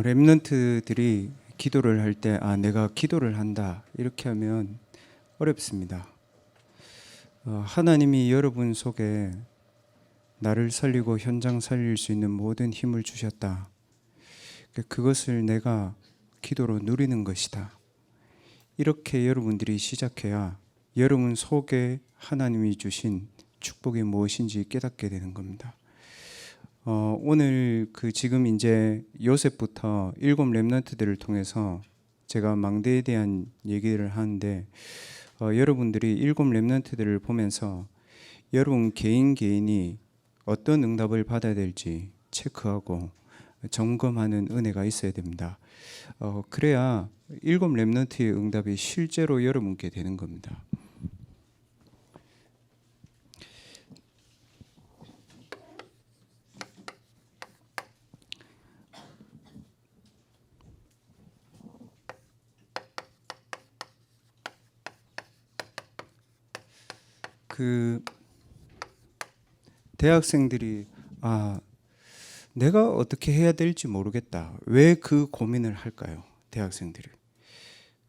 렘넌트들이 기도를 할 때, 내가 기도를 한다, 이렇게 하면 어렵습니다. 하나님이 여러분 속에 나를 살리고 현장 살릴 수 있는 모든 힘을 주셨다. 그것을 내가 기도로 누리는 것이다. 이렇게 여러분들이 시작해야 여러분 속에 하나님이 주신 축복이 무엇인지 깨닫게 되는 겁니다. 오늘 지금 이제 요셉부터 7 렘넌트들을 통해서 제가 망대에 대한 얘기를 하는데, 여러분들이 7 렘넌트들을 보면서 여러분 개인이 어떤 응답을 받아야 될지 체크하고 점검하는 은혜가 있어야 됩니다. 그래야 7 렘넌트의 응답이 실제로 여러분께 되는 겁니다. 대학생들이 내가 어떻게 해야 될지 모르겠다. 왜 그 고민을 할까요? 대학생들이.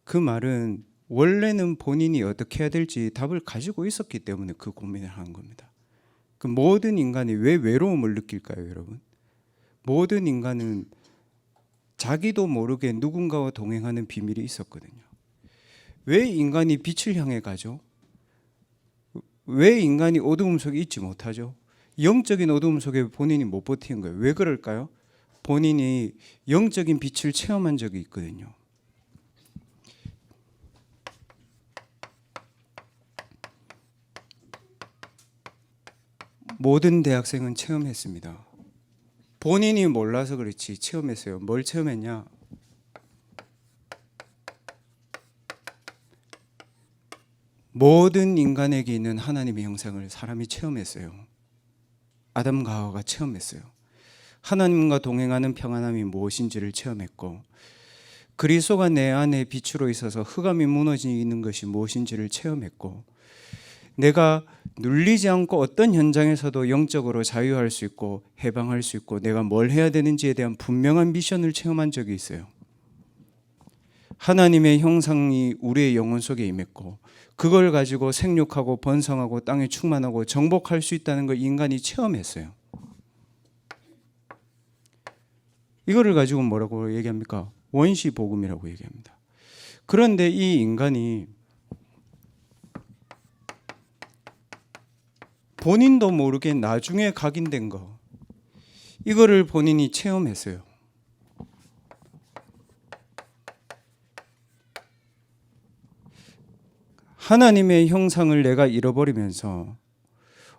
그 말은 원래는 본인이 어떻게 해야 될지 답을 가지고 있었기 때문에 그 고민을 하는 겁니다. 그 모든 인간이 왜 외로움을 느낄까요, 여러분? 모든 인간은 자기도 모르게 누군가와 동행하는 비밀이 있었거든요. 왜 인간이 빛을 향해 가죠? 왜 인간이 어두움 속에 있지 못하죠? 영적인 어두움 속에 본인이 못 버티는 거예요. 왜 그럴까요? 본인이 영적인 빛을 체험한 적이 있거든요. 모든 대학생은 체험했습니다. 본인이 몰라서 그렇지 체험했어요. 뭘 체험했냐? 모든 인간에게 있는 하나님의 형상을 사람이 체험했어요. 아담과 하와가 체험했어요. 하나님과 동행하는 평안함이 무엇인지를 체험했고, 그리스도가 내 안에 빛으로 있어서 흑암이 무너지는 것이 무엇인지를 체험했고, 내가 눌리지 않고 어떤 현장에서도 영적으로 자유할 수 있고 해방할 수 있고 내가 뭘 해야 되는지에 대한 분명한 미션을 체험한 적이 있어요. 하나님의 형상이 우리의 영혼 속에 임했고, 그걸 가지고 생육하고 번성하고 땅에 충만하고 정복할 수 있다는 걸 인간이 체험했어요. 이거를 가지고 뭐라고 얘기합니까? 원시 복음이라고 얘기합니다. 그런데 이 인간이 본인도 모르게 나중에 각인된 거, 이거를 본인이 체험했어요. 하나님의 형상을 내가 잃어버리면서,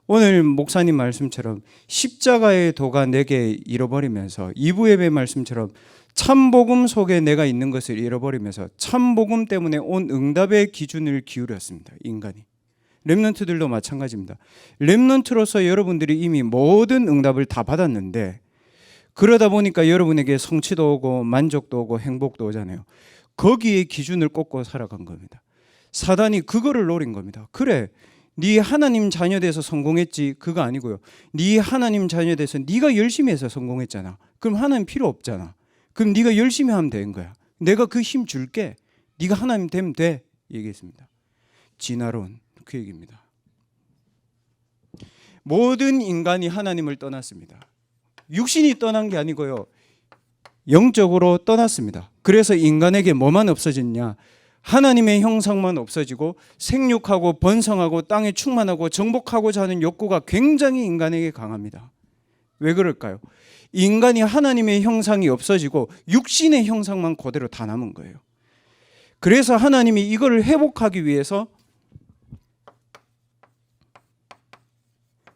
오늘 목사님 말씀처럼 십자가의 도가 내게 잃어버리면서, 2부 예배 말씀처럼 참복음 속에 내가 있는 것을 잃어버리면서 참복음 때문에 온 응답의 기준을 기울였습니다. 인간이. 렘넌트들도 마찬가지입니다. 렘넌트로서 여러분들이 이미 모든 응답을 다 받았는데, 그러다 보니까 여러분에게 성취도 오고 만족도 오고 행복도 오잖아요. 거기에 기준을 꽂고 살아간 겁니다. 사단이 그거를 노린 겁니다. 그래, 네 하나님 자녀 돼서 성공했지, 그거 아니고요. 네 하나님 자녀 돼서 네가 열심히 해서 성공했잖아. 그럼 하나님 필요 없잖아. 그럼 네가 열심히 하면 되는 거야. 내가 그 힘 줄게. 네가 하나님 되면 돼. 얘기했습니다. 진화론, 그 얘기입니다. 모든 인간이 하나님을 떠났습니다. 육신이 떠난 게 아니고요, 영적으로 떠났습니다. 그래서 인간에게 뭐만 없어졌냐? 하나님의 형상만 없어지고 생육하고 번성하고 땅에 충만하고 정복하고자 하는 욕구가 굉장히 인간에게 강합니다. 왜 그럴까요? 인간이 하나님의 형상이 없어지고 육신의 형상만 그대로 다 남은 거예요. 그래서 하나님이 이거를 회복하기 위해서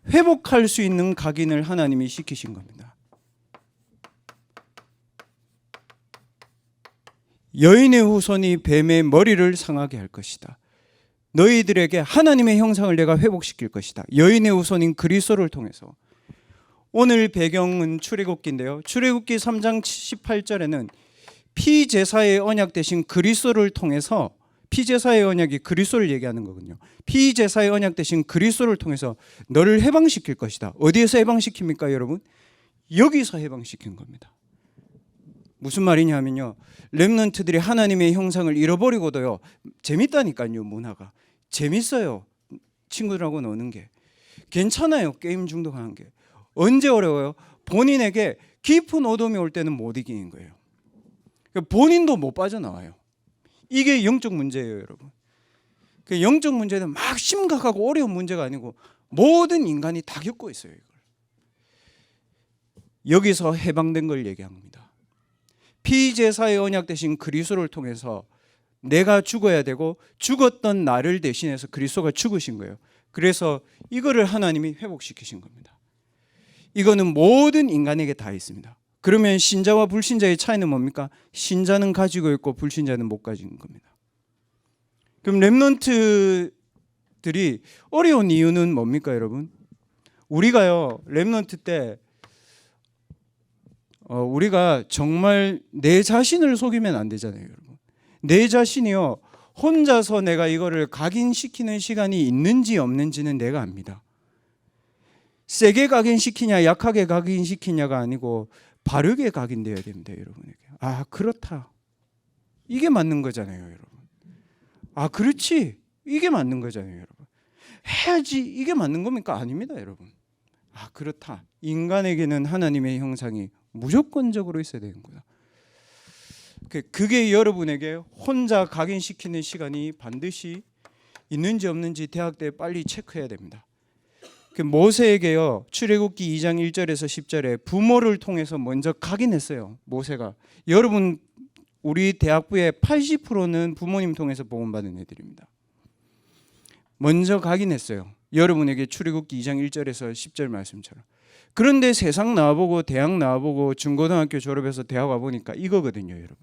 회복할 수 있는 각인을 하나님이 시키신 겁니다. 여인의 후손이 뱀의 머리를 상하게 할 것이다. 너희들에게 하나님의 형상을 내가 회복시킬 것이다. 여인의 후손인 그리스도를 통해서. 오늘 배경은 출애굽기인데요. 출애굽기 3장 18절에는 피제사의 언약 대신 그리스도를 통해서, 피제사의 언약이 그리스도를 얘기하는 거거든요. 피제사의 언약 대신 그리스도를 통해서 너를 해방시킬 것이다. 어디에서 해방시킵니까, 여러분? 여기서 해방시킨 겁니다. 무슨 말이냐면요, 렘넌트들이 하나님의 형상을 잃어버리고도요 재밌다니까요. 문화가 재밌어요. 친구들하고 노는 게 괜찮아요. 게임 중독하는 게. 언제 어려워요? 본인에게 깊은 어둠이 올 때는 못 이기는 거예요. 본인도 못 빠져나와요. 이게 영적 문제예요, 여러분. 영적 문제는 막 심각하고 어려운 문제가 아니고 모든 인간이 다 겪고 있어요. 이걸. 여기서 해방된 걸 얘기합니다. 피제사의 언약 대신 그리스도를 통해서 내가 죽어야 되고 죽었던 나를 대신해서 그리스도가 죽으신 거예요. 그래서 이거를 하나님이 회복시키신 겁니다. 이거는 모든 인간에게 다 있습니다. 그러면 신자와 불신자의 차이는 뭡니까? 신자는 가지고 있고 불신자는 못 가지는 겁니다. 그럼 렘넌트들이 어려운 이유는 뭡니까, 여러분? 우리가요, 렘넌트 때 우리가 정말 내 자신을 속이면 안 되잖아요, 여러분. 내 자신이요, 혼자서 내가 이거를 각인시키는 시간이 있는지 없는지는 내가 압니다. 세게 각인시키냐 약하게 각인시키냐가 아니고 바르게 각인되어야 됩니다, 여러분에게. 아, 그렇다. 이게 맞는 거잖아요, 여러분. 아, 그렇지. 이게 맞는 거잖아요, 여러분. 해야지. 이게 맞는 겁니까? 아닙니다, 여러분. 아, 그렇다. 인간에게는 하나님의 형상이 무조건적으로 있어야 되는 거다. 그게 여러분에게 혼자 각인시키는 시간이 반드시 있는지 없는지 대학 때 빨리 체크해야 됩니다. 모세에게요, 출애굽기 2장 1절에서 10절에 부모를 통해서 먼저 각인했어요. 모세가. 여러분, 우리 대학부의 80%는 부모님 통해서 복음받은 애들입니다. 먼저 각인했어요. 여러분에게 출애굽기 2장 1절에서 10절 말씀처럼. 그런데 세상 나와보고 대학 나와보고 중고등학교 졸업해서 대학 와보니까 이거거든요, 여러분.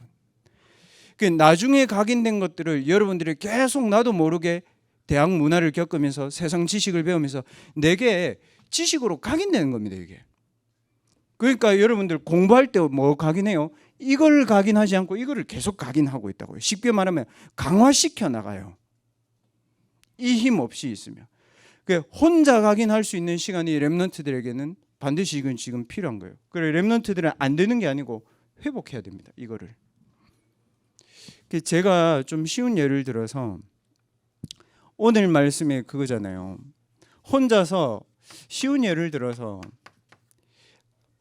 나중에 각인된 것들을 여러분들이 계속 나도 모르게 대학 문화를 겪으면서 세상 지식을 배우면서 내게 지식으로 각인되는 겁니다, 이게. 그러니까 여러분들 공부할 때 뭐 각인해요? 이걸 각인하지 않고 이거를 계속 각인하고 있다고요. 쉽게 말하면 강화시켜 나가요. 이 힘 없이 있으면. 혼자 각인할 수 있는 시간이 렘넌트들에게는 반드시 이건 지금 필요한 거예요. 그래, 렘넌트들은 안 되는 게 아니고 회복해야 됩니다, 이거를. 제가 좀 쉬운 예를 들어서 오늘 말씀에 그거잖아요. 혼자서 쉬운 예를 들어서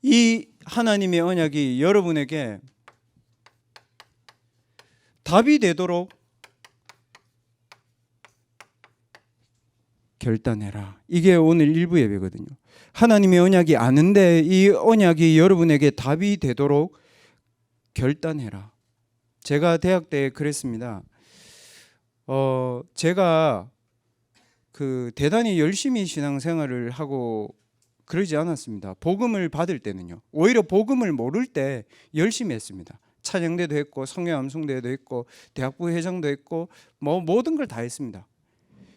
이 하나님의 언약이 여러분에게 답이 되도록 결단해라. 이게 오늘 일부 예배거든요. 하나님의 언약이 아는데 이 언약이 여러분에게 답이 되도록 결단해라. 제가 대학 때 그랬습니다. 제가 대단히 열심히 신앙생활을 하고 그러지 않았습니다. 복음을 받을 때는요. 오히려 복음을 모를 때 열심히 했습니다. 찬양대도 했고 성경 암송대도 했고 대학부 회장도 했고 뭐 모든 걸 다 했습니다.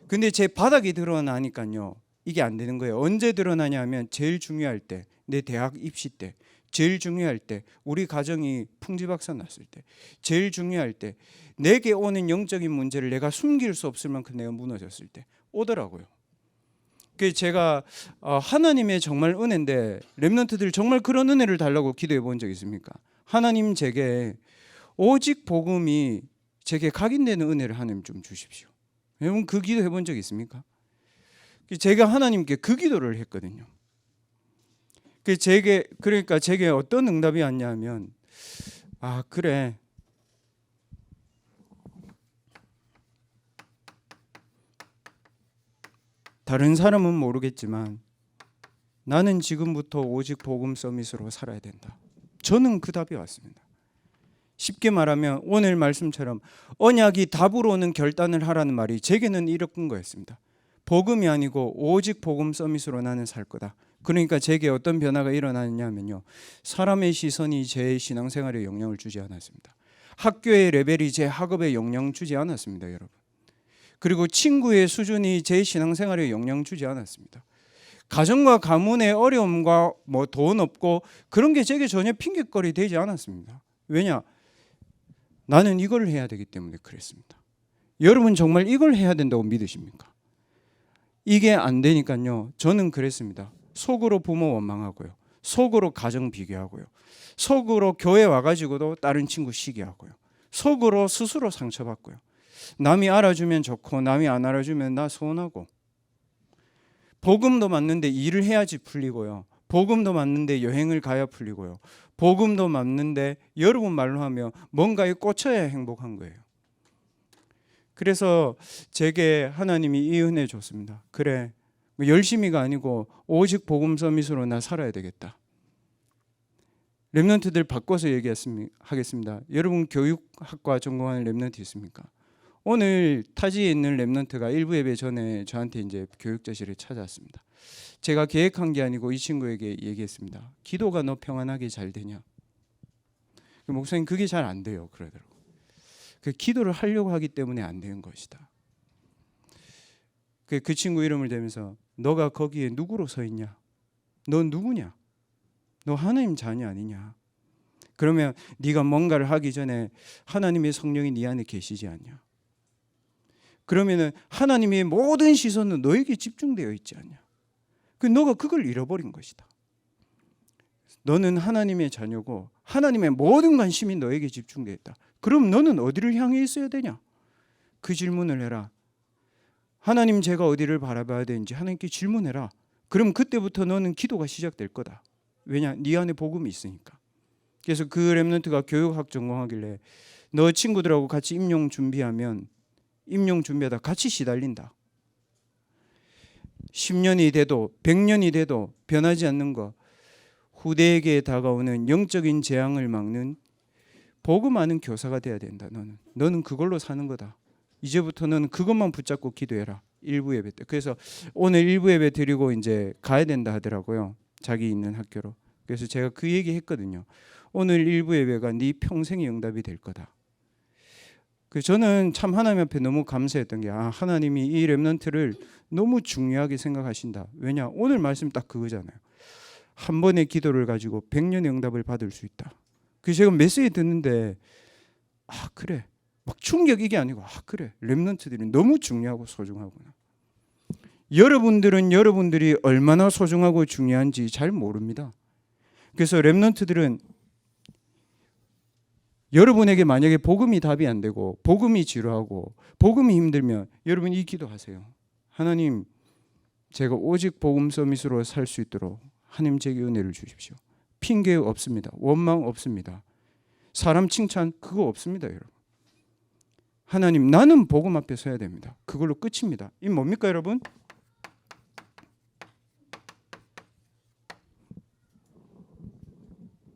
근데 제 바닥이 드러나니까요. 이게 안 되는 거예요. 언제 드러나냐면 제일 중요할 때, 내 대학 입시 때, 제일 중요할 때, 우리 가정이 풍지박산 났을 때, 제일 중요할 때, 내게 오는 영적인 문제를 내가 숨길 수 없을 만큼 내가 무너졌을 때 오더라고요. 그래서 제가 하나님의 정말 은혜인데 렘넌트들 정말 그런 은혜를 달라고 기도해 본 적 있습니까? 하나님 제게 오직 복음이 제게 각인되는 은혜를 하나님 좀 주십시오. 여러분 그 기도 해본 적 있습니까? 제가 하나님께 그 기도를 했거든요. 그러니까 제게 어떤 응답이 왔냐면 아 그래 다른 사람은 모르겠지만 나는 지금부터 오직 복음 서밋으로 살아야 된다. 저는 그 답이 왔습니다. 쉽게 말하면 오늘 말씀처럼 언약이 답으로 오는 결단을 하라는 말이 제게는 이런 거였습니다. 복음이 아니고 오직 복음 서밋으로 나는 살 거다. 그러니까 제게 어떤 변화가 일어나느냐면요. 사람의 시선이 제 신앙생활에 영향을 주지 않았습니다. 학교의 레벨이 제 학업에 영향 주지 않았습니다, 여러분. 그리고 친구의 수준이 제 신앙생활에 영향 주지 않았습니다. 가정과 가문의 어려움과 뭐 돈 없고 그런 게 제게 전혀 핑계거리 되지 않았습니다. 왜냐? 나는 이걸 해야 되기 때문에 그랬습니다. 여러분 정말 이걸 해야 된다고 믿으십니까? 이게 안 되니까요. 저는 그랬습니다. 속으로 부모 원망하고요. 속으로 가정 비교하고요. 속으로 교회 와가지고도 다른 친구 시기하고요. 속으로 스스로 상처받고요. 남이 알아주면 좋고 남이 안 알아주면 나 서운하고, 복음도 맞는데 일을 해야지 풀리고요. 복음도 맞는데 여행을 가야 풀리고요. 복음도 맞는데 여러분 말로 하면 뭔가에 꽂혀야 행복한 거예요. 그래서 제게 하나님이 이 은혜 줬습니다. 그래, 열심히가 아니고 오직 복음 서밋으로 나 살아야 되겠다. 랩런트들 바꿔서 얘기하겠습니다. 여러분 교육학과 전공하는 랩런트 있습니까? 오늘 타지에 있는 랩런트가 일부 예배 전에 저한테 이제 교육자실에 찾아왔습니다. 제가 계획한 게 아니고 이 친구에게 얘기했습니다. 기도가 너 평안하게 잘 되냐? 목사님 그게 잘 안 돼요. 그러더라고요. 그 기도를 하려고 하기 때문에 안 되는 것이다. 그 친구 이름을 대면서 너가 거기에 누구로 서 있냐? 넌 누구냐? 너 하나님 자녀 아니냐? 그러면 네가 뭔가를 하기 전에 하나님의 성령이 네 안에 계시지 않냐? 그러면은 하나님의 모든 시선은 너에게 집중되어 있지 않냐? 너가 그걸 잃어버린 것이다. 너는 하나님의 자녀고 하나님의 모든 관심이 너에게 집중되어 있다. 그럼 너는 어디를 향해 있어야 되냐? 그 질문을 해라. 하나님 제가 어디를 바라봐야 되는지 하나님께 질문해라. 그럼 그때부터 너는 기도가 시작될 거다. 왜냐? 네 안에 복음이 있으니까. 그래서 그 랩런트가 교육학 전공하길래 너 친구들하고 같이 임용 준비하면 임용 준비하다 같이 시달린다. 10년이 돼도 100년이 돼도 변하지 않는 것, 후대에게 다가오는 영적인 재앙을 막는 복음 아는 교사가 돼야 된다. 너는 그걸로 사는 거다. 이제부터 너는 그것만 붙잡고 기도해라. 일부 예배 때. 그래서 오늘 일부 예배 드리고 이제 가야 된다 하더라고요. 자기 있는 학교로. 그래서 제가 그 얘기 했거든요. 오늘 일부 예배가 네 평생의 응답이 될 거다. 저는 참 하나님 앞에 너무 감사했던 게 하나님이 이 랩런트를 너무 중요하게 생각하신다. 왜냐? 오늘 말씀 딱 그거잖아요. 한 번의 기도를 가지고 100년의 응답을 받을 수 있다. 그래서 제가 메시지 듣는데 그래. 막 충격 이게 아니고 그래. 랩런트들이 너무 중요하고 소중하구나. 여러분들은 여러분들이 얼마나 소중하고 중요한지 잘 모릅니다. 그래서 랩런트들은 여러분에게 만약에 복음이 답이 안 되고 복음이 지루하고 복음이 힘들면 여러분 이 기도하세요. 하나님, 제가 오직 복음 서밋으로 살 수 있도록 하나님 제게 은혜를 주십시오. 핑계 없습니다. 원망 없습니다. 사람 칭찬 그거 없습니다. 여러분. 하나님, 나는 복음 앞에 서야 됩니다. 그걸로 끝입니다. 이 뭡니까 여러분?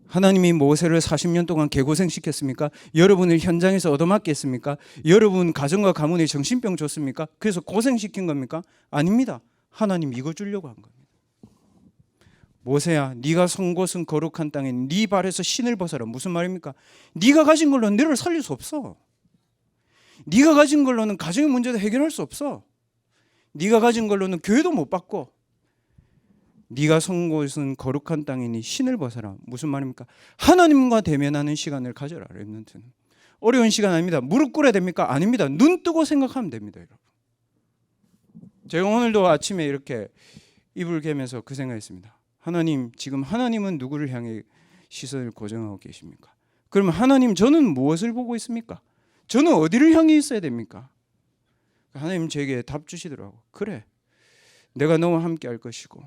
하나님이 모세를 40년 동안 개고생시켰습니까? 여러분을 현장에서 얻어맞겠습니까? 여러분 가정과 가문에 정신병 줬습니까? 그래서 고생시킨 겁니까? 아닙니다. 하나님 이거 주려고 한 겁니다. 모세야, 네가 선 곳은 거룩한 땅에 네 발에서 신을 벗어라. 무슨 말입니까? 네가 가진 걸로는 너를 살릴 수 없어. 네가 가진 걸로는 가정의 문제도 해결할 수 없어. 네가 가진 걸로는 교회도 못 받고. 네가 선 곳은 거룩한 땅이니 신을 벗어라. 무슨 말입니까? 하나님과 대면하는 시간을 가져라. 랩런트는 어려운 시간 아닙니다. 무릎 꿇어야 됩니까? 아닙니다. 눈 뜨고 생각하면 됩니다. 여러분. 제가 오늘도 아침에 이렇게 이불 개면서 그 생각했습니다. 하나님, 지금 하나님은 누구를 향해 시선을 고정하고 계십니까? 그러면 하나님, 저는 무엇을 보고 있습니까? 저는 어디를 향해 있어야 됩니까? 하나님 제게 답 주시더라고. 그래, 내가 너와 함께 할 것이고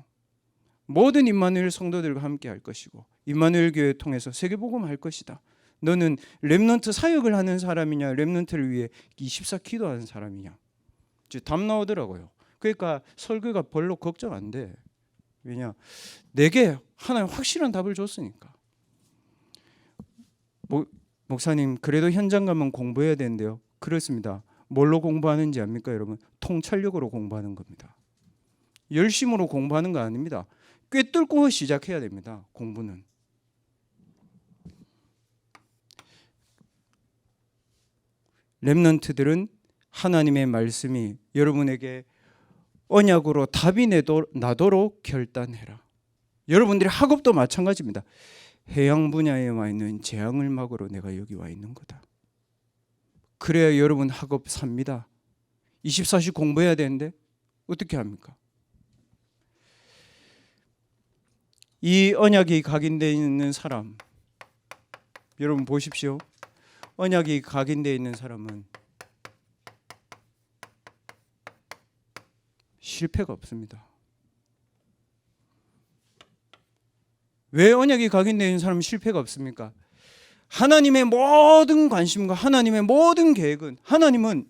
모든 임마누엘 성도들과 함께 할 것이고 임마누엘 교회 통해서 세계복음 할 것이다. 너는 랩런트 사역을 하는 사람이냐, 랩런트를 위해 24 기도하는 사람이냐. 답 나오더라고요. 그러니까 설교가 별로 걱정 안 돼. 왜냐? 내게 하나님 확실한 답을 줬으니까. 목사님, 그래도 현장 가면 공부해야 되는데요. 그렇습니다. 뭘로 공부하는지 압니까 여러분? 통찰력으로 공부하는 겁니다. 열심으로 공부하는 거 아닙니다. 꿰뚫고 시작해야 됩니다. 공부는. 랩런트들은 하나님의 말씀이 여러분에게 언약으로 답이 나도록 결단해라. 여러분들의 학업도 마찬가지입니다. 해양 분야에 와 있는 재앙을 막으러 내가 여기 와 있는 거다. 그래야 여러분 학업 삽니다. 24시 공부해야 되는데 어떻게 합니까? 이 언약이 각인되어 있는 사람, 여러분 보십시오. 언약이 각인되어 있는 사람은 실패가 없습니다. 왜 언약이 각인되어 있는 사람은 실패가 없습니까? 하나님의 모든 관심과 하나님의 모든 계획은, 하나님은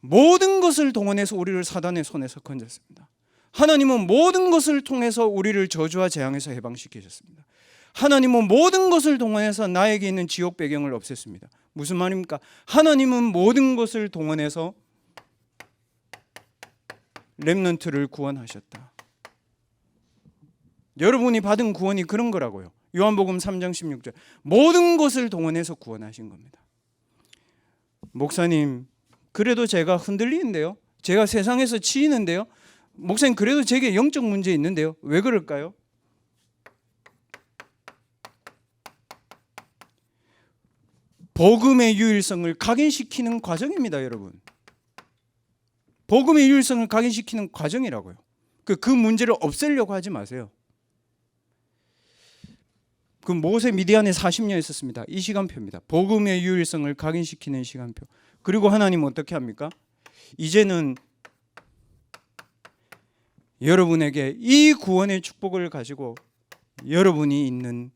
모든 것을 동원해서 우리를 사단의 손에서 건졌습니다. 하나님은 모든 것을 통해서 우리를 저주와 재앙에서 해방시키셨습니다. 하나님은 모든 것을 동원해서 나에게 있는 지옥 배경을 없앴습니다. 무슨 말입니까? 하나님은 모든 것을 동원해서 렘넌트를 구원하셨다. 여러분이 받은 구원이 그런 거라고요. 요한복음 3장 16절. 모든 것을 동원해서 구원하신 겁니다. 목사님, 그래도 제가 흔들리는데요. 제가 세상에서 치이는데요. 목사님, 그래도 제게 영적 문제 있는데요. 왜 그럴까요? 복음의 유일성을 각인시키는 과정입니다, 여러분. 복음의 유일성을 각인시키는 과정이라고요. 그 문제를 없애려고 하지 마세요. 그 모세 미디안에 40년 있었습니다. 이 시간표입니다. 복음의 유일성을 각인시키는 시간표. 그리고 하나님은 어떻게 합니까? 이제는 여러분에게 이 구원의 축복을 가지고 여러분이 있는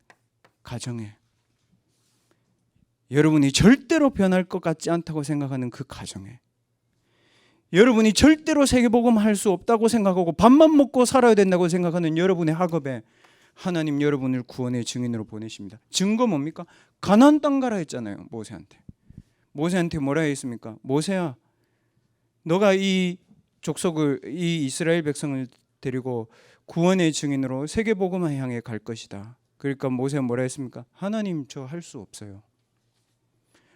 가정에, 여러분이 절대로 변할 것 같지 않다고 생각하는 그 가정에, 여러분이 절대로 세계복음 할 수 없다고 생각하고 밥만 먹고 살아야 된다고 생각하는 여러분의 학업에 하나님 여러분을 구원의 증인으로 보내십니다. 증거 뭡니까? 가나안 땅 가라 했잖아요. 모세한테 뭐라 했습니까? 모세야, 너가 이 족속을, 이 이스라엘 백성을 데리고 구원의 증인으로 세계복음을 향해 갈 것이다. 그러니까 모세가 뭐라 했습니까? 하나님, 저 할 수 없어요.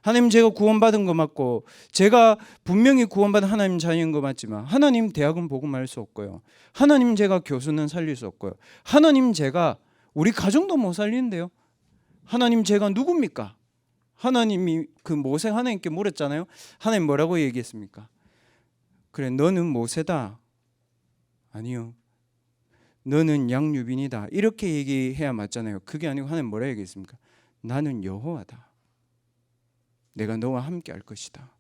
하나님, 제가 구원받은 거 맞고, 제가 분명히 구원받은 하나님 자녀인 거 맞지만, 하나님, 대학은 복음할 수 없고요. 하나님, 제가 교수는 살릴 수 없고요. 하나님, 제가 우리 가정도 못 살리는데요. 하나님, 제가 누굽니까? 하나님이 그 모세 하나님께 물었잖아요. 하나님 뭐라고 얘기했습니까? 그래, 너는 모세다. 아니요, 너는 양유빈이다. 이렇게 얘기해야 맞잖아요. 그게 아니고 하나님 뭐라 얘기했습니까? 나는 여호와다. 내가 너와 함께 할 것이다.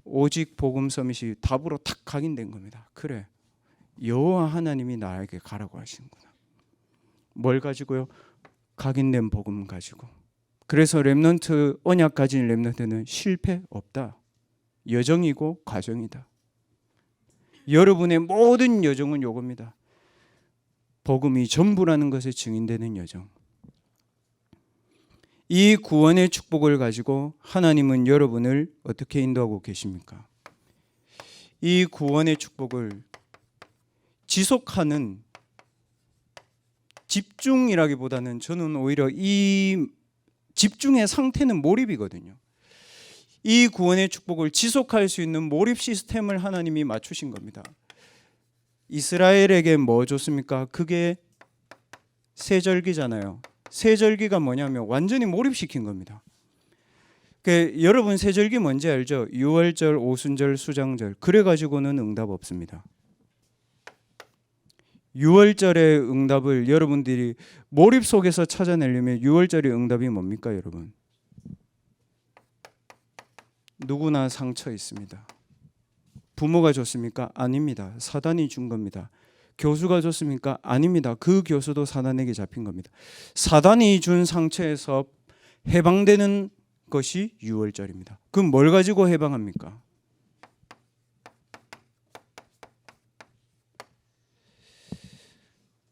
오직 복음 서밋이 답으로 탁 각인된 겁니다. 그래, 여호와 하나님이 나에게 가라고 하시는구나. 뭘 가지고요? 각인된 복음 가지고. 그래서 렘넌트, 언약 가진 렘넌트는 실패 없다. 여정이고 과정이다. 여러분의 모든 여정은 요겁니다. 복음이 전부라는 것에 증인되는 여정. 이 구원의 축복을 가지고 하나님은 여러분을 어떻게 인도하고 계십니까? 이 구원의 축복을 지속하는, 집중이라기보다는 저는 오히려 이 집중의 상태는 몰입이거든요. 이 구원의 축복을 지속할 수 있는 몰입 시스템을 하나님이 맞추신 겁니다. 이스라엘에게 뭐 줬습니까? 그게 세절기잖아요. 세절기가 뭐냐면 완전히 몰입시킨 겁니다. 여러분, 세절기 뭔지 알죠? 유월절, 오순절, 수장절. 그래가지고는 응답 없습니다. 유월절의 응답을 여러분들이 몰입 속에서 찾아내려면 유월절의 응답이 뭡니까, 여러분? 누구나 상처 있습니다. 부모가 줬습니까? 아닙니다. 사단이 준 겁니다. 교수가 줬습니까? 아닙니다. 그 교수도 사단에게 잡힌 겁니다. 사단이 준 상처에서 해방되는 것이 유월절입니다. 그럼 뭘 가지고 해방합니까?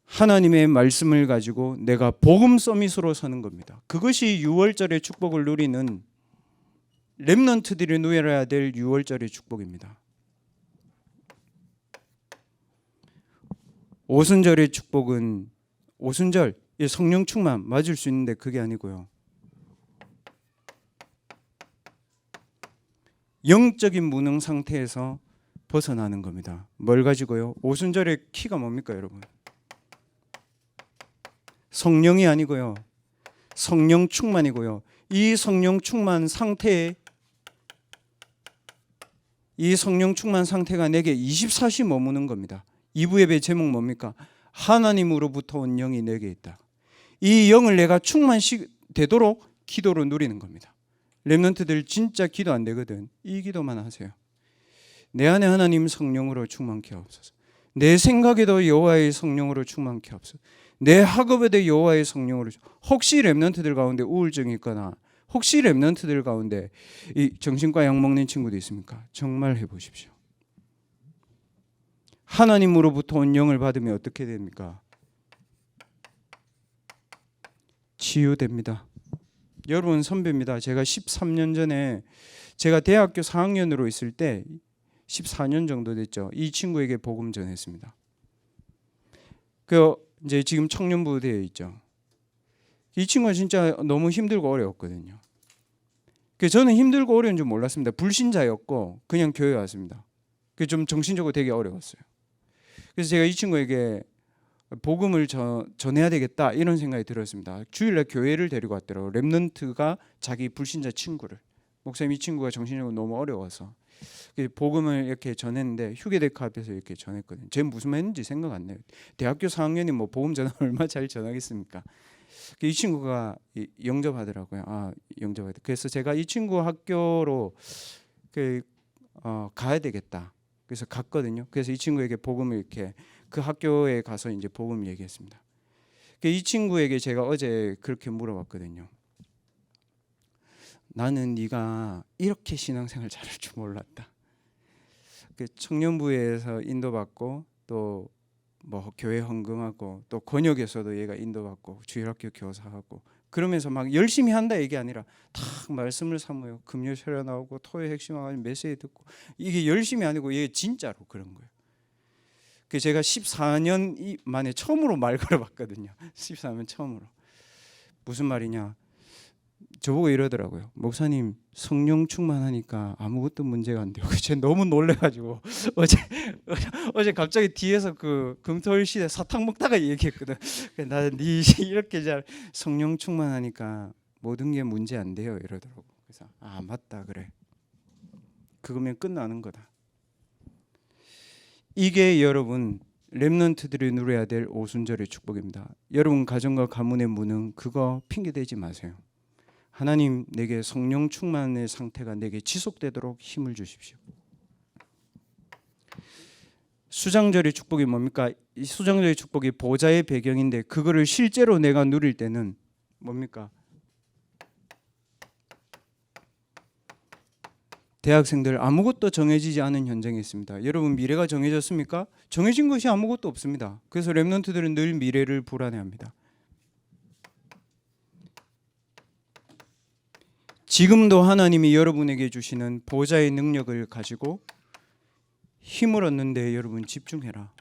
하나님의 말씀을 가지고 내가 복음 서밋으로 서는 겁니다. 그것이 유월절의 축복을 누리는 렘넌트들이 누려야 될 유월절의 축복입니다. 오순절의 축복은, 오순절 성령 충만 맞을 수 있는데 그게 아니고요. 영적인 무능 상태에서 벗어나는 겁니다. 뭘 가지고요? 오순절의 키가 뭡니까, 여러분? 성령이 아니고요. 성령 충만이고요. 이 성령 충만 상태에, 이 성령 충만 상태가 내게 24시 머무는 겁니다. 2부 예배 제목 뭡니까? 하나님으로부터 온 영이 내게 있다. 이 영을 내가 충만되도록 기도로 누리는 겁니다. 렘넌트들 진짜 기도 안 되거든. 이 기도만 하세요. 내 안에 하나님 성령으로 충만케 하옵소서. 내 생각에도 여호와의 성령으로 충만케 하옵소서. 내 학업에도 여호와의 성령으로. 혹시 렘넌트들 가운데 우울증이 있거나 혹시 렘넌트들 가운데 이 정신과 약 먹는 친구도 있습니까? 정말 해보십시오. 하나님으로부터 온 영을 받으면 어떻게 됩니까? 치유됩니다. 여러분 선배입니다. 제가 13년 전에 제가 대학교 4학년으로 있을 때 14년 정도 됐죠. 이 친구에게 복음 전했습니다. 그 이제 지금 청년부대에 있죠. 이 친구가 진짜 너무 힘들고 어려웠거든요. 저는 힘들고 어려운 줄 몰랐습니다. 불신자였고 그냥 교회 왔습니다. 좀 정신적으로 되게 어려웠어요. 그래서 제가 이 친구에게 복음을 전해야 되겠다 이런 생각이 들었습니다. 주일날 교회를 데리고 왔더라고요. 렘넌트가 자기 불신자 친구를. 목사님 이 친구가 정신적으로 너무 어려워서 복음을 이렇게 전했는데 휴게데크 앞에서 이렇게 전했거든요. 제가 무슨 말 했는지 생각 안 나요. 대학교 4학년이 뭐 복음 전화 얼마 잘 전하겠습니까? 이 친구가 영접하더라고요. 영접하더라고요. 그래서 제가 이 친구 학교로 가야 되겠다. 그래서 갔거든요. 그래서 이 친구에게 복음을 이렇게 그 학교에 가서 이제 복음 얘기했습니다. 이 친구에게 제가 어제 그렇게 물어봤거든요. 나는 네가 이렇게 신앙생활 잘할 줄 몰랐다. 청년부에서 인도받고 또 뭐 교회 헌금하고 또 권역에서도 얘가 인도받고 주일학교 교사하고 그러면서 막 열심히 한다 얘기 아니라 탁 말씀을 사모요. 금요 철야 나오고 토요 핵심하고 메시지 듣고 이게 열심히 아니고 얘 진짜로 그런 거예요. 제가 14년 만에 처음으로 말 걸어봤거든요. 14년 처음으로. 무슨 말이냐? 저보고 이러더라고요. 목사님 성령 충만하니까 아무것도 문제가 안 돼요. 제가 너무 놀래가지고 어제 갑자기 뒤에서 그 금토일 시대 사탕 먹다가 얘기했거든. 나는 네 이렇게 잘 성령 충만하니까 모든 게 문제 안 돼요 이러더라고. 그래서 맞다 그래. 그거면 끝나는 거다. 이게 여러분 렘넌트들이 누려야 될 오순절의 축복입니다. 여러분 가정과 가문의 무능 그거 핑계 대지 마세요. 하나님 내게 성령 충만의 상태가 내게 지속되도록 힘을 주십시오. 수장절의 축복이 뭡니까? 이 수장절의 축복이 보좌의 배경인데 그거를 실제로 내가 누릴 때는 뭡니까? 대학생들 아무것도 정해지지 않은 현장에 있습니다. 여러분 미래가 정해졌습니까? 정해진 것이 아무것도 없습니다. 그래서 렘넌트들은 늘 미래를 불안해합니다. 지금도 하나님이 여러분에게 주시는 보좌의 능력을 가지고 힘을 얻는데 여러분 집중해라.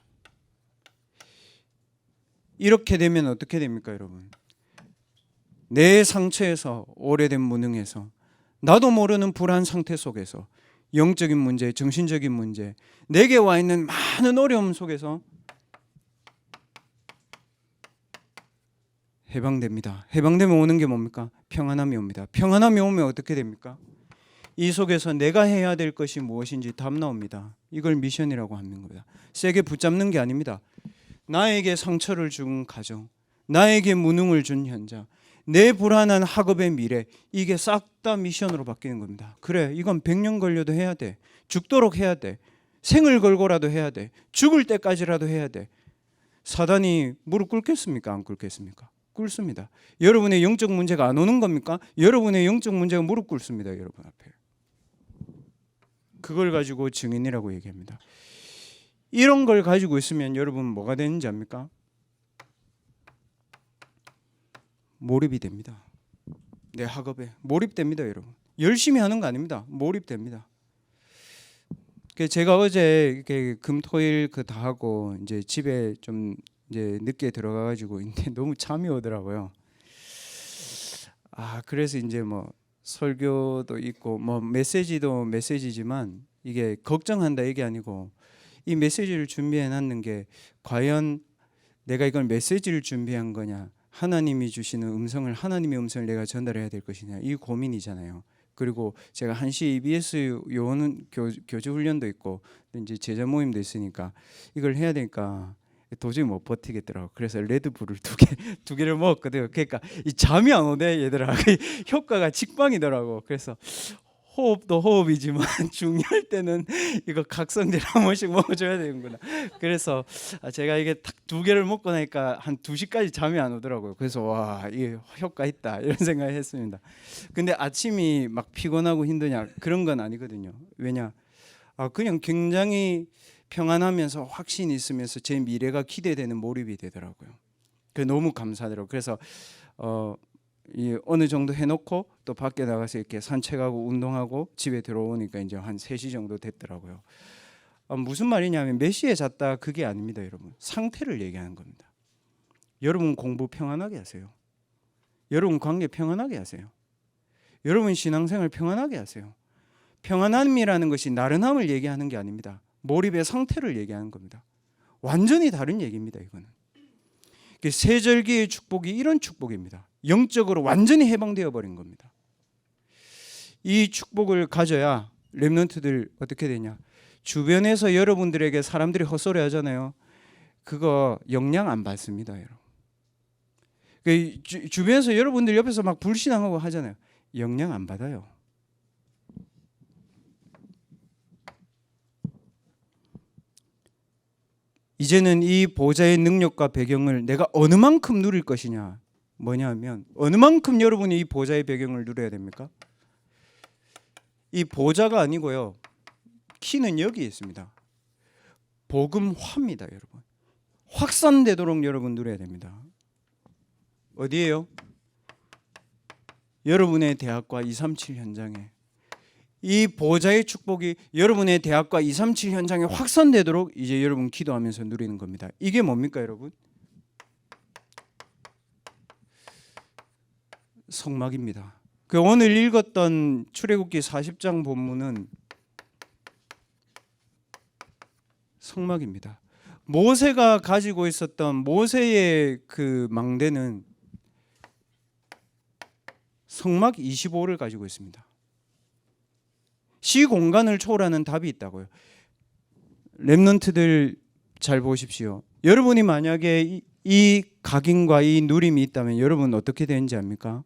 이렇게 되면 어떻게 됩니까 여러분? 내 상처에서 오래된 무능에서 나도 모르는 불안 상태 속에서 영적인 문제, 정신적인 문제, 내게 와 있는 많은 어려움 속에서 해방됩니다. 해방되면 오는 게 뭡니까? 평안함이 옵니다. 평안함이 오면 어떻게 됩니까? 이 속에서 내가 해야 될 것이 무엇인지 답 나옵니다. 이걸 미션이라고 하는 겁니다. 세게 붙잡는 게 아닙니다. 나에게 상처를 준 가정, 나에게 무능을 준 현장, 내 불안한 학업의 미래, 이게 싹 다 미션으로 바뀌는 겁니다. 그래, 이건 100년 걸려도 해야 돼. 죽도록 해야 돼. 생을 걸고라도 해야 돼. 죽을 때까지라도 해야 돼. 사단이 무릎 꿇겠습니까? 안 꿇겠습니까? 꿇습니다. 여러분의 영적 문제가 안 오는 겁니까? 여러분의 영적 문제가 무릎 꿇습니다. 여러분 앞에. 그걸 가지고 증인이라고 얘기합니다. 이런 걸 가지고 있으면 여러분 뭐가 되는지 압니까? 몰입이 됩니다. 내 학업에 몰입됩니다, 여러분. 열심히 하는 거 아닙니다. 몰입됩니다. 제가 어제 이렇게 금토일 다 하고 이제 집에 좀 이제 늦게 들어가가지고 이제 너무 잠이 오더라고요. 그래서 이제 뭐 설교도 있고 뭐 메시지도 메시지지만 이게 걱정한다 이게 아니고 이 메시지를 준비해 놨는 게 과연 내가 이걸 메시지를 준비한 거냐, 하나님이 주시는 음성을, 하나님의 음성을 내가 전달해야 될 것이냐, 이 고민이잖아요. 그리고 제가 1시 EBS 요원 교주 훈련도 있고 이제 제자 모임도 있으니까 이걸 해야 되니까 도저히 못 버티겠더라고. 그래서 레드불을 두 개를 먹었거든요. 그러니까 이 잠이 안 오네 얘들아. 효과가 직방이더라고. 그래서 호흡도 호흡이지만 중요할 때는 이거 각성제 한 번씩 먹어줘야 되는구나. 그래서 제가 이게 딱 두 개를 먹고 나니까 한 2시까지 잠이 안 오더라고요. 그래서 와, 이게 효과 있다 이런 생각을 했습니다. 근데 아침이 막 피곤하고 힘드냐 그런 건 아니거든요. 왜냐? 그냥 굉장히 평안하면서 확신이 있으면서 제 미래가 기대되는 몰입이 되더라고요. 그 너무 감사하더라고요. 그래서 어느 정도 해놓고 또 밖에 나가서 이렇게 산책하고 운동하고 집에 들어오니까 이제 한 3시 정도 됐더라고요. 무슨 말이냐면 몇 시에 잤다 그게 아닙니다, 여러분. 상태를 얘기하는 겁니다. 여러분 공부 평안하게 하세요. 여러분 관계 평안하게 하세요. 여러분 신앙생활 평안하게 하세요. 평안함이라는 것이 나른함을 얘기하는 게 아닙니다. 몰입의 상태를 얘기하는 겁니다. 완전히 다른 얘기입니다, 이거는. 세절기의 축복이 이런 축복입니다. 영적으로 완전히 해방되어 버린 겁니다. 이 축복을 가져야 렘넌트들 어떻게 되냐? 주변에서 여러분들에게 사람들이 헛소리 하잖아요. 그거 영향 안 받습니다, 여러분. 주변에서 여러분들 옆에서 막 불신앙하고 하잖아요. 영향 안 받아요. 이제는 이 보좌의 능력과 배경을 내가 어느 만큼 누릴 것이냐. 뭐냐면 어느 만큼 여러분이 이 보좌의 배경을 누려야 됩니까? 이 보좌가 아니고요. 키는 여기 있습니다. 복음화입니다, 여러분. 확산되도록 여러분 누려야 됩니다. 어디예요? 여러분의 대학과 237 현장에 이 보좌의 축복이 여러분의 대학과 237 현장에 확산되도록 이제 여러분 기도하면서 누리는 겁니다. 이게 뭡니까, 여러분? 성막입니다. 오늘 읽었던 출애굽기 40장 본문은 성막입니다. 모세가 가지고 있었던 모세의 그 망대는 성막 25를 가지고 있습니다. 시 공간을 초월하는 답이 있다고요. 렘넌트들 잘 보십시오. 여러분이 만약에 이 각인과 이 누림이 있다면 여러분 어떻게 되는지 압니까?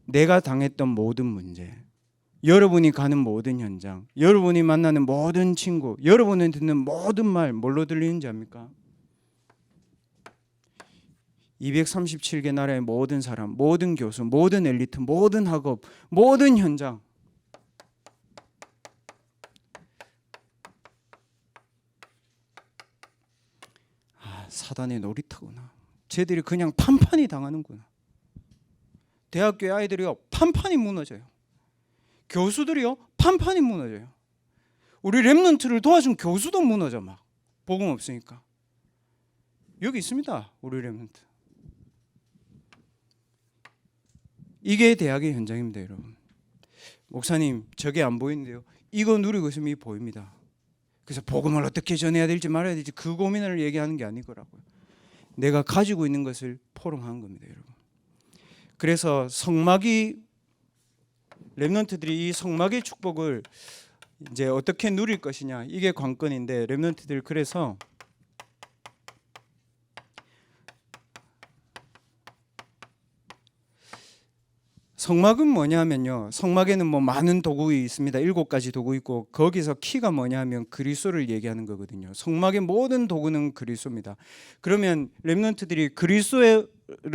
내가 당했던 모든 문제, 여러분이 가는 모든 현장, 여러분이 만나는 모든 친구, 여러분이 듣는 모든 말 뭘로 들리는지 압니까? 237개 나라의 모든 사람, 모든 교수, 모든 엘리트, 모든 학업, 모든 현장. 사단의 놀이터구나. 쟤들이 그냥 판판이 당하는구나. 대학교의 아이들이요 판판이 무너져요. 교수들이요 판판이 무너져요. 우리 렘넌트를 도와준 교수도 무너져 막. 복음 없으니까. 여기 있습니다. 우리 렘넌트. 이게 대학의 현장입니다, 여러분. 목사님 저게 안 보이는데요. 이거 누리고 있으면 이 보입니다. 그래서 복음을 어떻게 전해야 될지 말아야 될지 그 고민을 얘기하는 게 아니더라고요. 내가 가지고 있는 것을 포럼하는 겁니다, 여러분. 그래서 성막이 렘넌트들이 이 성막의 축복을 이제 어떻게 누릴 것이냐 이게 관건인데 렘넌트들 그래서 성막은 뭐냐면요. 성막에는 뭐 많은 도구가 있습니다. 7가지 도구 있고 거기서 키가 뭐냐면 그리스도를 얘기하는 거거든요. 성막의 모든 도구는 그리스도입니다. 그러면 렘넌트들이 그리스도를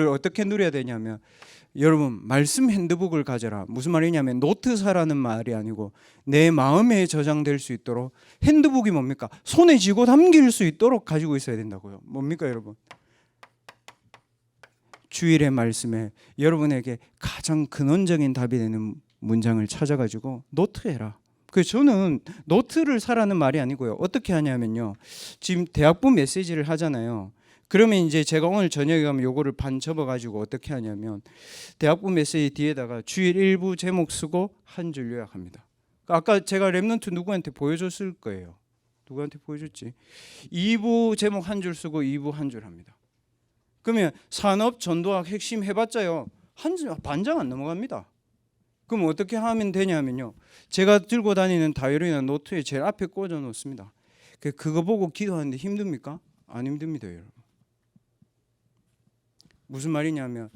어떻게 누려야 되냐면 여러분 말씀 핸드북을 가져라. 무슨 말이냐면 노트사라는 말이 아니고 내 마음에 저장될 수 있도록 핸드북이 뭡니까? 손에 쥐고 담길 수 있도록 가지고 있어야 된다고요. 뭡니까 여러분? 주일의 말씀에 여러분에게 가장 근원적인 답이 되는 문장을 찾아가지고 노트해라. 그래서 저는 노트를 사라는 말이 아니고요. 어떻게 하냐면요. 지금 대학부 메시지를 하잖아요. 그러면 이제 제가 오늘 저녁에 가면 요거를 반 접어가지고 어떻게 하냐면 대학부 메시지 뒤에다가 주일 일부 제목 쓰고 한 줄 요약합니다. 아까 제가 렘넌트 누구한테 보여줬을 거예요. 누구한테 보여줬지? 2부 제목 한 줄 쓰고 2부 한 줄 합니다. 그러면 산업 전도학 핵심 해봤자요 반장 안 넘어갑니다. 그럼 어떻게 하면 되냐면요 제가 들고 다니는 다이어리나 노트에 제일 앞에 꽂아 놓습니다. 그거 보고 기도하는데 힘듭니까? 안 힘듭니다, 여러분. 무슨 말이냐면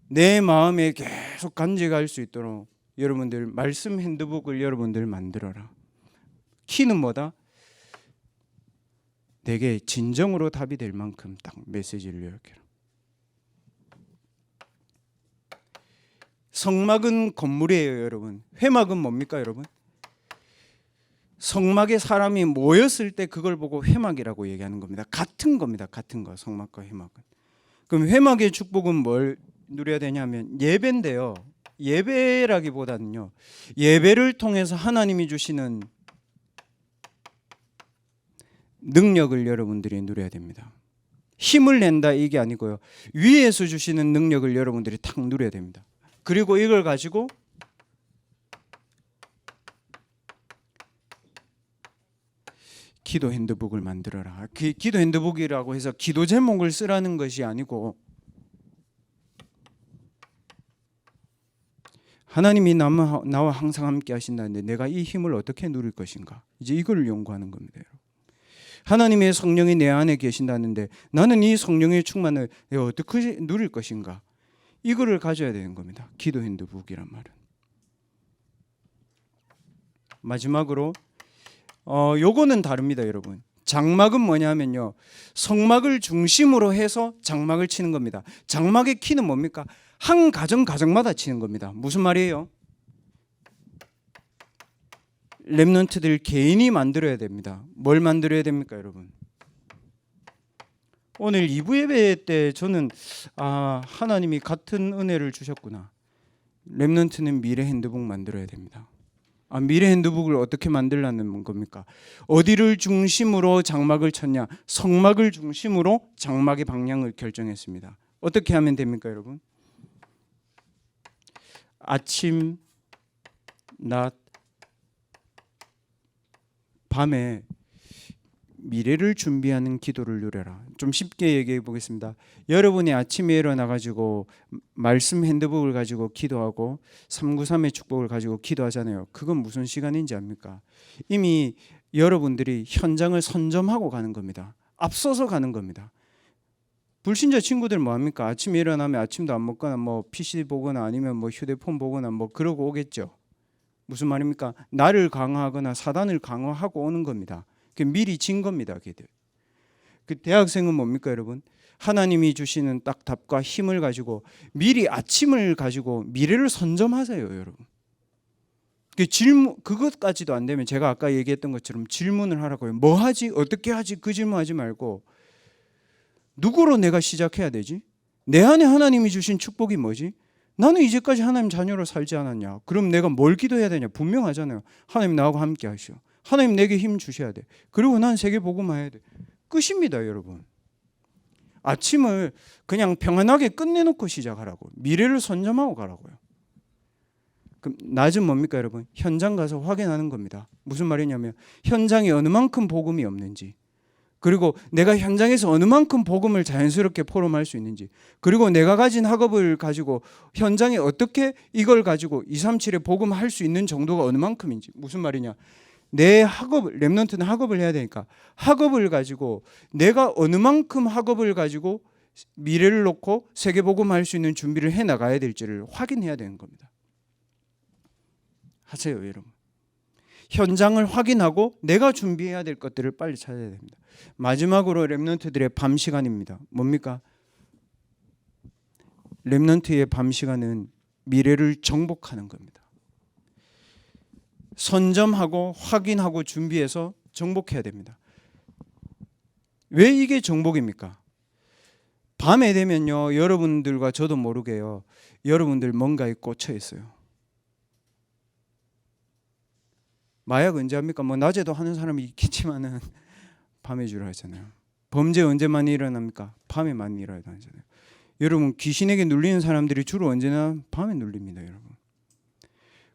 내 마음에 계속 간직할 수 있도록 여러분들 말씀 핸드북을 여러분들 만들어라. 키는 뭐다? 내게 진정으로 답이 될 만큼 딱 메시지를 요약해라. 성막은 건물이에요, 여러분. 회막은 뭡니까, 여러분? 성막에 사람이 모였을 때 그걸 보고 회막이라고 얘기하는 겁니다. 같은 겁니다. 같은 거, 성막과 회막은. 그럼 회막의 축복은 뭘 누려야 되냐면 예배인데요. 예배라기보다는요, 예배를 통해서 하나님이 주시는 능력을 여러분들이 누려야 됩니다. 힘을 낸다 이게 아니고요, 위에서 주시는 능력을 여러분들이 탁 누려야 됩니다. 그리고 이걸 가지고 기도 핸드북을 만들어라. 기도 핸드북이라고 해서 기도 제목을 쓰라는 것이 아니고, 하나님이 나와 항상 함께 하신다는데 내가 이 힘을 어떻게 누릴 것인가, 이제 이걸 연구하는 겁니다. 하나님의 성령이 내 안에 계신다는데 나는 이 성령의 충만을 내가 어떻게 누릴 것인가, 이거를 가져야 되는 겁니다. 기도 핸드북이란 말은. 마지막으로 요거는 다릅니다, 여러분. 장막은 뭐냐면요, 성막을 중심으로 해서 장막을 치는 겁니다. 장막의 키는 뭡니까? 한 가정마다 치는 겁니다. 무슨 말이에요? 렘넌트들 개인이 만들어야 됩니다. 뭘 만들어야 됩니까, 여러분? 오늘 2부 예배 때 저는 하나님이 같은 은혜를 주셨구나. 렘넌트는 미래 핸드북 만들어야 됩니다. 미래 핸드북을 어떻게 만들라는 겁니까? 어디를 중심으로 장막을 쳤냐? 성막을 중심으로 장막의 방향을 결정했습니다. 어떻게 하면 됩니까, 여러분? 아침, 낮, 밤에 미래를 준비하는 기도를 누려라. 좀 쉽게 얘기해 보겠습니다. 여러분이 아침에 일어나 가지고 말씀 핸드북을 가지고 기도하고 393의 축복을 가지고 기도하잖아요. 그건 무슨 시간인지 압니까? 이미 여러분들이 현장을 선점하고 가는 겁니다. 앞서서 가는 겁니다. 불신자 친구들 뭐 합니까? 아침에 일어나면 아침도 안 먹거나 뭐 PC 보거나 아니면 뭐 휴대폰 보거나 뭐 그러고 오겠죠. 무슨 말입니까? 나를 강화하거나 사단을 강화하고 오는 겁니다. 미리 진 겁니다. 걔들. 그 대학생은 뭡니까, 여러분? 하나님이 주시는 딱 답과 힘을 가지고 미리 아침을 가지고 미래를 선점하세요, 여러분. 그것까지도 안 되면 제가 아까 얘기했던 것처럼 질문을 하라고요. 뭐 하지? 어떻게 하지? 그 질문하지 말고 누구로 내가 시작해야 되지? 내 안에 하나님이 주신 축복이 뭐지? 나는 이제까지 하나님 자녀로 살지 않았냐? 그럼 내가 뭘 기도해야 되냐? 분명하잖아요. 하나님 나하고 함께 하시오. 하나님 내게 힘 주셔야 돼. 그리고 난 세계 복음화 해야 돼. 끝입니다, 여러분. 아침을 그냥 평안하게 끝내놓고 시작하라고. 미래를 선점하고 가라고요. 그럼 낮은 뭡니까, 여러분? 현장 가서 확인하는 겁니다. 무슨 말이냐면 현장에 어느 만큼 복음이 없는지, 그리고 내가 현장에서 어느 만큼 복음을 자연스럽게 포럼할 수 있는지, 그리고 내가 가진 학업을 가지고 현장에 어떻게 이걸 가지고 237에 복음할 수 있는 정도가 어느 만큼인지. 무슨 말이냐, 내 학업을, 렘넌트는 학업을 해야 되니까 학업을 가지고 내가 어느 만큼 학업을 가지고 미래를 놓고 세계 복음할 수 있는 준비를 해 나가야 될지를 확인해야 되는 겁니다. 하세요, 여러분. 현장을 확인하고 내가 준비해야 될 것들을 빨리 찾아야 됩니다. 마지막으로 렘넌트들의 밤 시간입니다. 뭡니까? 렘넌트의 밤 시간은 미래를 정복하는 겁니다. 선점하고 확인하고 준비해서 정복해야 됩니다. 왜 이게 정복입니까? 밤에 되면요, 여러분들과 저도 모르게요, 여러분들 뭔가에 꽂혀 있어요. 마약 언제 합니까? 뭐 낮에도 하는 사람이 있겠지만은 밤에 주로 하잖아요. 범죄 언제 많이 일어납니까? 밤에 많이 일어나잖아요. 여러분, 귀신에게 눌리는 사람들이 주로 언제나 밤에 눌립니다, 여러분.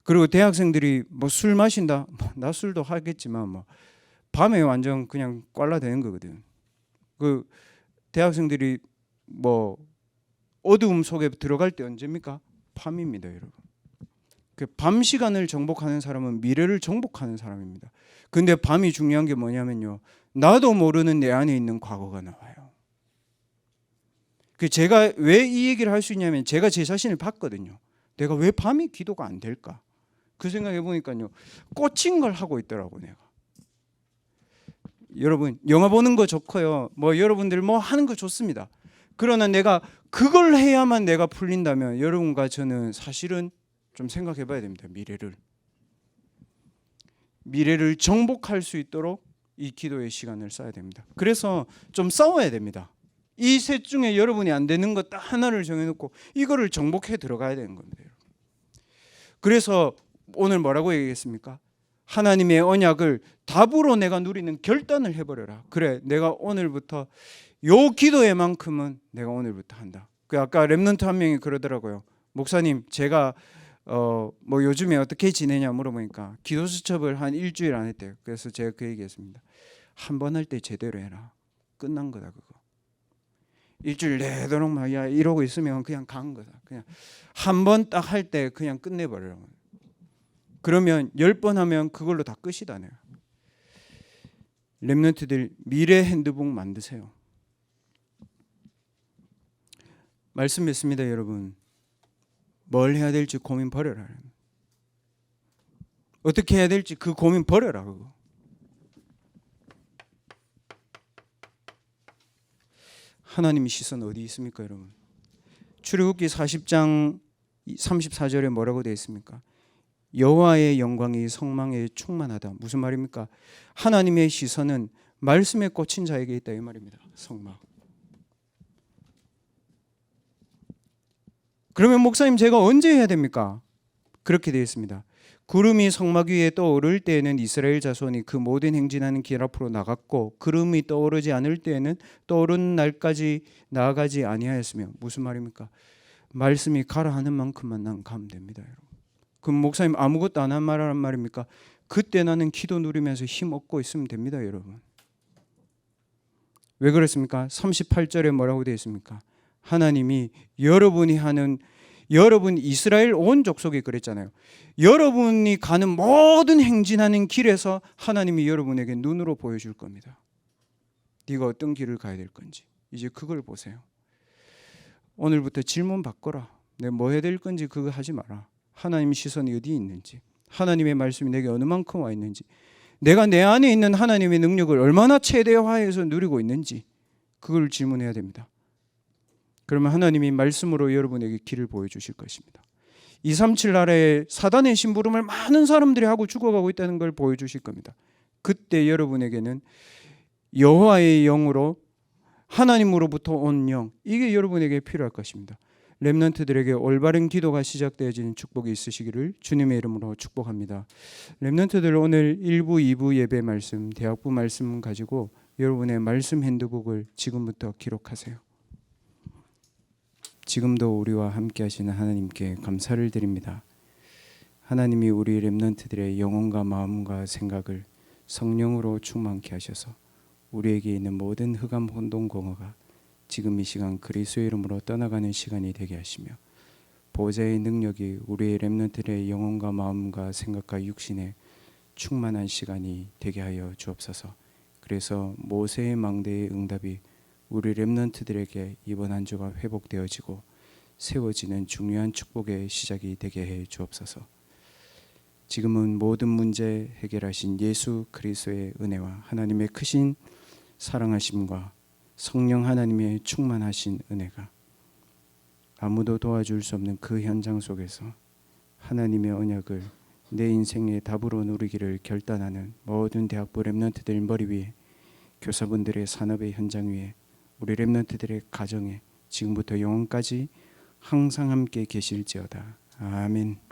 그리고 대학생들이 뭐 술 마신다, 나 술도 하겠지만 뭐 밤에 완전 그냥 꽐라대는 거거든. 그 대학생들이 뭐 어두움 속에 들어갈 때 언제입니까? 밤입니다, 여러분. 그 밤 시간을 정복하는 사람은 미래를 정복하는 사람입니다. 근데 밤이 중요한 게 뭐냐면요, 나도 모르는 내 안에 있는 과거가 나와요. 그 제가 왜 이 얘기를 할 수 있냐면, 제가 제 자신을 봤거든요. 내가 왜 밤이 기도가 안 될까? 그 생각해 보니까요, 꽂힌 걸 하고 있더라고 내가. 여러분, 영화 보는 거 좋고요, 뭐 여러분들 뭐 하는 거 좋습니다. 그러나 내가 그걸 해야만 내가 풀린다면 여러분과 저는 사실은 좀 생각해 봐야 됩니다. 미래를 정복할 수 있도록 이 기도의 시간을 써야 됩니다. 그래서 좀 싸워야 됩니다. 이 셋 중에 여러분이 안 되는 것 딱 하나를 정해놓고 이거를 정복해 들어가야 되는 겁니다. 그래서 오늘 뭐라고 얘기했습니까? 하나님의 언약을 답으로 내가 누리는 결단을 해버려라. 그래, 내가 오늘부터 요 기도에만큼은 내가 오늘부터 한다. 그 아까 렘넌트 한 명이 그러더라고요. 목사님, 제가 뭐 요즘에 어떻게 지내냐 물어보니까 기도 수첩을 한 일주일 안 했대요. 그래서 제가 그 얘기했습니다. 한 번 할 때 제대로 해라. 끝난 거다 그거. 일주일 내도록 막 이러고 있으면 그냥 간 거다. 그냥 한 번 딱 할 때 그냥 끝내버려. 그러면 10번 하면 그걸로 다 끝이다. 내가. 렘넌트들 미래 핸드북 만드세요. 말씀했습니다, 여러분. 뭘 해야 될지 고민 버려라. 어떻게 해야 될지 그 고민 버려라. 그거. 하나님의 시선 어디 있습니까, 여러분? 출애굽기 40장 34절에 뭐라고 되어 있습니까? 여호와의 영광이 성망에 충만하다. 무슨 말입니까? 하나님의 시선은 말씀에 꽂힌 자에게 있다 이 말입니다. 성막. 그러면 목사님, 제가 언제 해야 됩니까? 그렇게 되어 있습니다. 구름이 성막 위에 떠오를 때에는 이스라엘 자손이 그 모든 행진하는 길 앞으로 나갔고, 구름이 떠오르지 않을 때에는 떠오른 날까지 나아가지 아니하였으며. 무슨 말입니까? 말씀이 가라 하는 만큼만 난 가면 됩니다, 여러분. 그럼 목사님 아무것도 안 한 말이란 말입니까? 그때 나는 기도 누리면서 힘 얻고 있으면 됩니다, 여러분. 왜 그렇습니까? 38절에 뭐라고 되어 있습니까? 하나님이 여러분 이스라엘 온 족속이 그랬잖아요. 여러분이 가는 모든 행진하는 길에서 하나님이 여러분에게 눈으로 보여줄 겁니다. 네가 어떤 길을 가야 될 건지 이제 그걸 보세요. 오늘부터 질문 바꿔라. 내가 뭐 해야 될 건지 그거 하지 마라. 하나님의 시선이 어디 있는지, 하나님의 말씀이 내게 어느 만큼 와 있는지, 내가 내 안에 있는 하나님의 능력을 얼마나 최대화해서 누리고 있는지 그걸 질문해야 됩니다. 그러면 하나님이 말씀으로 여러분에게 길을 보여주실 것입니다. 237 나라에 사단의 심부름을 많은 사람들이 하고 죽어가고 있다는 걸 보여주실 겁니다. 그때 여러분에게는 여호와의 영으로, 하나님으로부터 온 영, 이게 여러분에게 필요할 것입니다. 렘넌트들에게 올바른 기도가 시작되어지는 축복이 있으시기를 주님의 이름으로 축복합니다. 렘넌트들 오늘 1부, 2부 예배 말씀, 대학부 말씀 가지고 여러분의 말씀 핸드북을 지금부터 기록하세요. 지금도 우리와 함께 하시는 하나님께 감사를 드립니다. 하나님이 우리 렘넌트들의 영혼과 마음과 생각을 성령으로 충만케 하셔서 우리에게 있는 모든 흑암 혼돈 공허가 지금 이 시간 그리스도의 이름으로 떠나가는 시간이 되게 하시며, 보좌의 능력이 우리의 렘넌트들의 영혼과 마음과 생각과 육신에 충만한 시간이 되게 하여 주옵소서. 그래서 모세의 망대의 응답이 우리 렘넌트들에게 이번 한 주가 회복되어지고 세워지는 중요한 축복의 시작이 되게 해 주옵소서. 지금은 모든 문제 해결하신 예수 그리스도의 은혜와 하나님의 크신 사랑하심과 성령 하나님의 충만하신 은혜가 아무도 도와줄 수 없는 그 현장 속에서 하나님의 언약을 내 인생의 답으로 누리기를 결단하는 모든 대학부 렘넌트들 머리 위에, 교사분들의 산업의 현장 위에, 우리 렘넌트들의 가정에 지금부터 영원까지 항상 함께 계실지어다. 아멘.